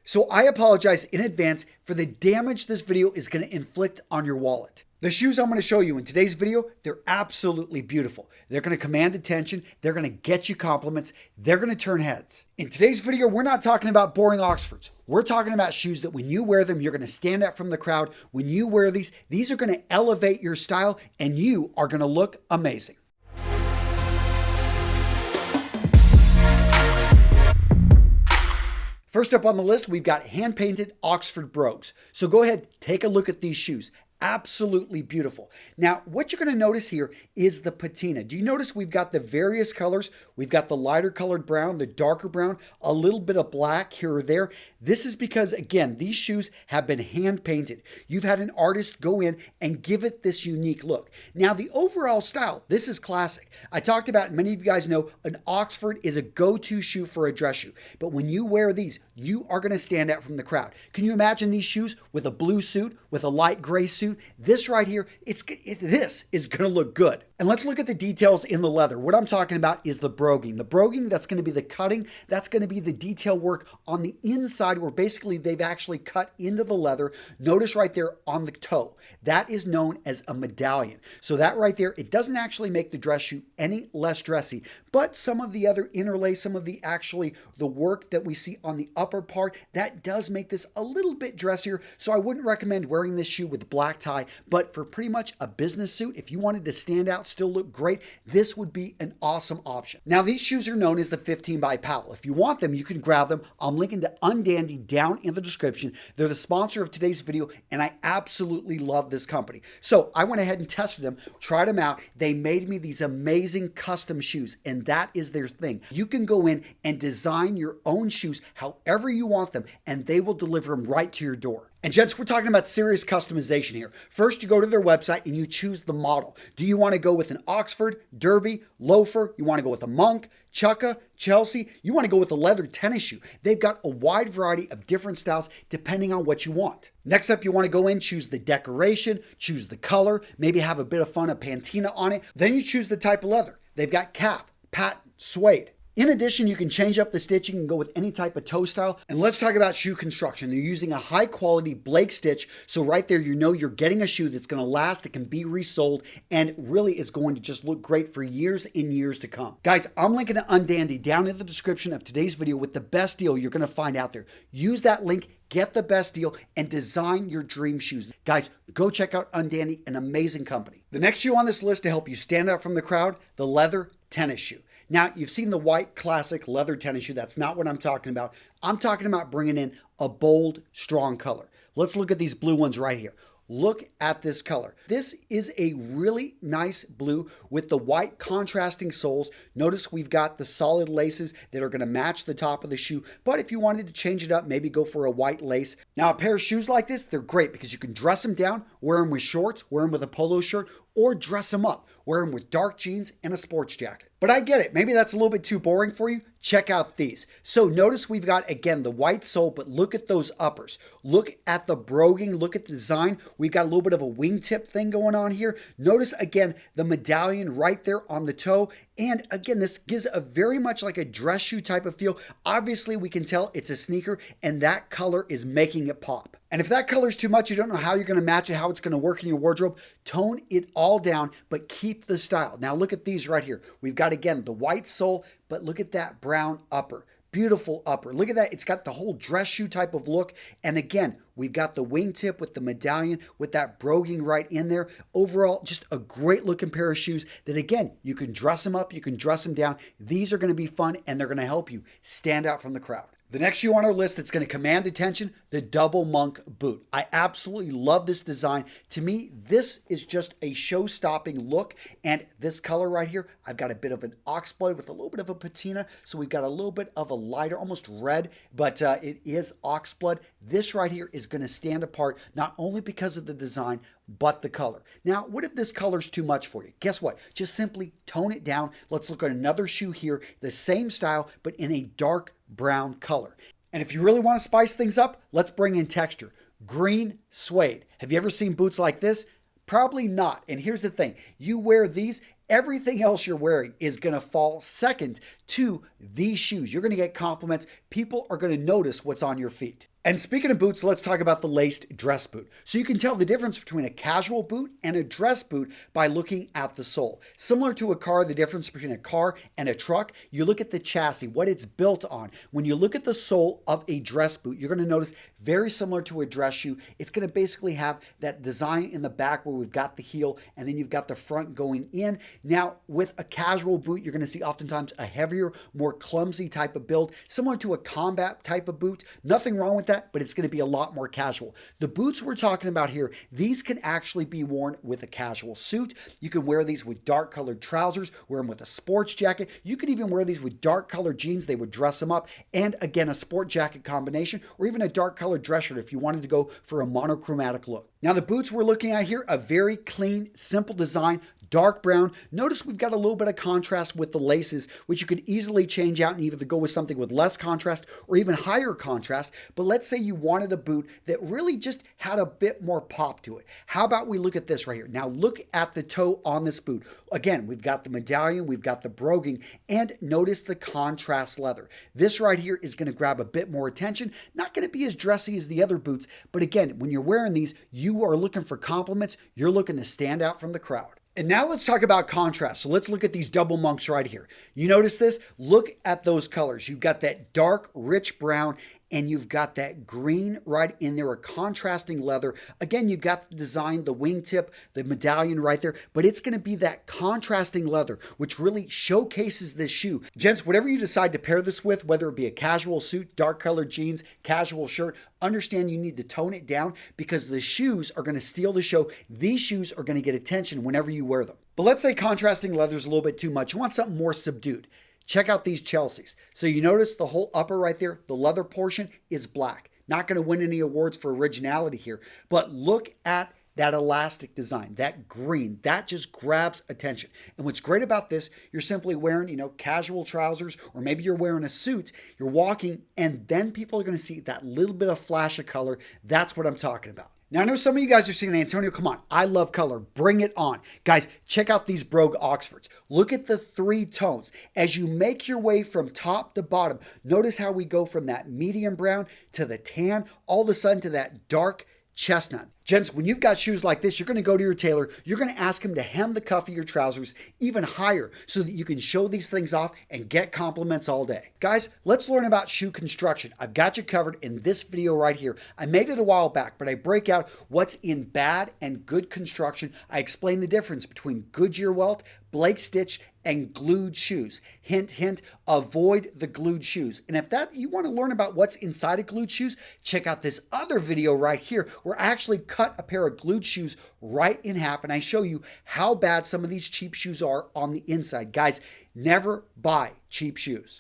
So I apologize in advance for the damage this video is going to inflict on your wallet. The shoes I'm going to show you in today's video, they're absolutely beautiful. They're going to command attention. They're going to get you compliments. They're going to turn heads. In today's video, we're not talking about boring Oxfords. We're talking about shoes that when you wear them, you're going to stand out from the crowd. When you wear these are going to elevate your style and you are going to look amazing. First up on the list, we've got hand-painted Oxford Brogues. So go ahead, take a look at these shoes. Absolutely beautiful. Now, what you're going to notice here is the patina. Do you notice we've got the various colors? We've got the lighter colored brown, the darker brown, a little bit of black here or there. This is because, again, these shoes have been hand painted. You've had an artist go in and give it this unique look. Now, the overall style, this is classic. I talked about, many of you guys know, an Oxford is a go-to shoe for a dress shoe. But when you wear these, you are going to stand out from the crowd. Can you imagine these shoes with a blue suit, with a light gray suit? This right here, this is going to look good. And let's look at the details in the leather. What I'm talking about is the broguing. The broguing, that's going to be the cutting. That's going to be the detail work on the inside where basically they've actually cut into the leather. Notice right there on the toe. That is known as a medallion. So that right there, it doesn't actually make the dress shoe any less dressy, but some of the other interlay, some of the the work that we see on the upper part, that does make this a little bit dressier. So I wouldn't recommend wearing this shoe with black tie, but for pretty much a business suit, if you wanted to stand out, still look great, this would be an awesome option. Now, these shoes are known as the 15 by Powell. If you want them, you can grab them. I'm linking to Undandy down in the description. They're the sponsor of today's video, and I absolutely love this company. So I went ahead and tested them, tried them out. They made me these amazing custom shoes, and that is their thing. You can go in and design your own shoes however you want them, and they will deliver them right to your door. And gents, we're talking about serious customization here. First, you go to their website and you choose the model. Do you want to go with an Oxford, Derby, loafer? You want to go with a monk, chukka, Chelsea? You want to go with a leather tennis shoe? They've got a wide variety of different styles depending on what you want. Next up, you want to go in, choose the decoration, choose the color, maybe have a bit of fun, a patina on it. Then you choose the type of leather. They've got calf, patent, suede. In addition, you can change up the stitching and go with any type of toe style. And let's talk about shoe construction. They're using a high quality Blake stitch. So right there, you know you're getting a shoe that's going to last, that can be resold, and really is going to just look great for years and years to come. Guys, I'm linking to Undandy down in the description of today's video with the best deal you're going to find out there. Use that link, get the best deal, and design your dream shoes. Guys, go check out Undandy, an amazing company. The next shoe on this list to help you stand out from the crowd, the leather tennis shoe. Now, you've seen the white classic leather tennis shoe. That's not what I'm talking about. I'm talking about bringing in a bold, strong color. Let's look at these blue ones right here. Look at this color. This is a really nice blue with the white contrasting soles. Notice we've got the solid laces that are going to match the top of the shoe. But if you wanted to change it up, maybe go for a white lace. Now, a pair of shoes like this, they're great because you can dress them down, wear them with shorts, wear them with a polo shirt, or dress them up, wear them with dark jeans and a sports jacket. But I get it. Maybe that's a little bit too boring for you. Check out these. So notice we've got, again, the white sole, but look at those uppers. Look at the broguing. Look at the design. We've got a little bit of a wingtip thing going on here. Notice, again, the medallion right there on the toe. And again, this gives a very much like a dress shoe type of feel. Obviously, we can tell it's a sneaker, and that color is making it pop. And if that color is too much, you don't know how you're going to match it, how it's going to work in your wardrobe, tone it all down, but keep the style. Now look at these right here. We've got, again, the white sole, but look at that brown upper. Beautiful upper. Look at that. It's got the whole dress shoe type of look. And again, we've got the wingtip with the medallion with that broguing right in there. Overall, just a great looking pair of shoes that, again, you can dress them up, you can dress them down. These are going to be fun and they're going to help you stand out from the crowd. The next shoe on our list that's going to command attention, the double monk boot. I absolutely love this design. To me, this is just a show-stopping look. And this color right here, I've got a bit of an oxblood with a little bit of a patina. So we've got a little bit of a lighter, almost red, but it is oxblood. This right here is going to stand apart, not only because of the design, but the color. Now, what if this color's too much for you? Guess what? Just simply tone it down. Let's look at another shoe here, the same style, but in a dark brown color. And if you really want to spice things up, let's bring in texture. Green suede. Have you ever seen boots like this? Probably not. And here's the thing. You wear these, everything else you're wearing is going to fall second to these shoes. You're going to get compliments. People are going to notice what's on your feet. And speaking of boots, let's talk about the laced dress boot. So you can tell the difference between a casual boot and a dress boot by looking at the sole. Similar to a car, the difference between a car and a truck, you look at the chassis, what it's built on. When you look at the sole of a dress boot, you're going to notice very similar to a dress shoe. It's going to basically have that design in the back where we've got the heel and then you've got the front going in. Now, with a casual boot, you're going to see oftentimes a heavier, more clumsy type of build, similar to a combat type of boot. Nothing wrong with that, but it's going to be a lot more casual. The boots we're talking about here, these can actually be worn with a casual suit. You can wear these with dark colored trousers, wear them with a sports jacket. You could even wear these with dark colored jeans. They would dress them up. And again, a sport jacket combination or even a dark colored dress shirt if you wanted to go for a monochromatic look. Now the boots we're looking at here, a very clean, simple design, dark brown. Notice we've got a little bit of contrast with the laces, which you could easily change out and either go with something with less contrast or even higher contrast. But let's say you wanted a boot that really just had a bit more pop to it. How about we look at this right here? Now look at the toe on this boot. Again, we've got the medallion, we've got the broguing, and notice the contrast leather. This right here is going to grab a bit more attention. Not going to be as dressy as the other boots, but again, when you're wearing these, you are looking for compliments. You're looking to stand out from the crowd. And now let's talk about contrast. So let's look at these double monks right here. You notice this? Look at those colors. You've got that dark, rich brown, and you've got that green right in there, a contrasting leather. Again, you've got the design, the wingtip, the medallion right there, but it's going to be that contrasting leather, which really showcases this shoe. Gents, whatever you decide to pair this with, whether it be a casual suit, dark colored jeans, casual shirt, understand you need to tone it down because the shoes are going to steal the show. These shoes are going to get attention whenever you wear them. But let's say contrasting leather is a little bit too much. You want something more subdued. Check out these Chelseas. So you notice the whole upper right there, the leather portion is black. Not going to win any awards for originality here, but look at that elastic design, that green, that just grabs attention. And what's great about this, you're simply wearing, casual trousers, or maybe you're wearing a suit, you're walking, and then people are going to see that little bit of flash of color. That's what I'm talking about. Now, I know some of you guys are saying, Antonio, come on, I love color. Bring it on. Guys, check out these Brogue Oxfords. Look at the three tones. As you make your way from top to bottom, notice how we go from that medium brown to the tan, all of a sudden to that dark chestnut. Gents, when you've got shoes like this, you're going to go to your tailor. You're going to ask him to hem the cuff of your trousers even higher so that you can show these things off and get compliments all day. Guys, let's learn about shoe construction. I've got you covered in this video right here. I made it a while back, but I break out what's in bad and good construction. I explain the difference between Goodyear welt, Blake stitch, and glued shoes. Hint, hint, avoid the glued shoes. And if you want to learn about what's inside of glued shoes, check out this other video right here where I actually cut a pair of glued shoes right in half and I show you how bad some of these cheap shoes are on the inside. Guys, never buy cheap shoes.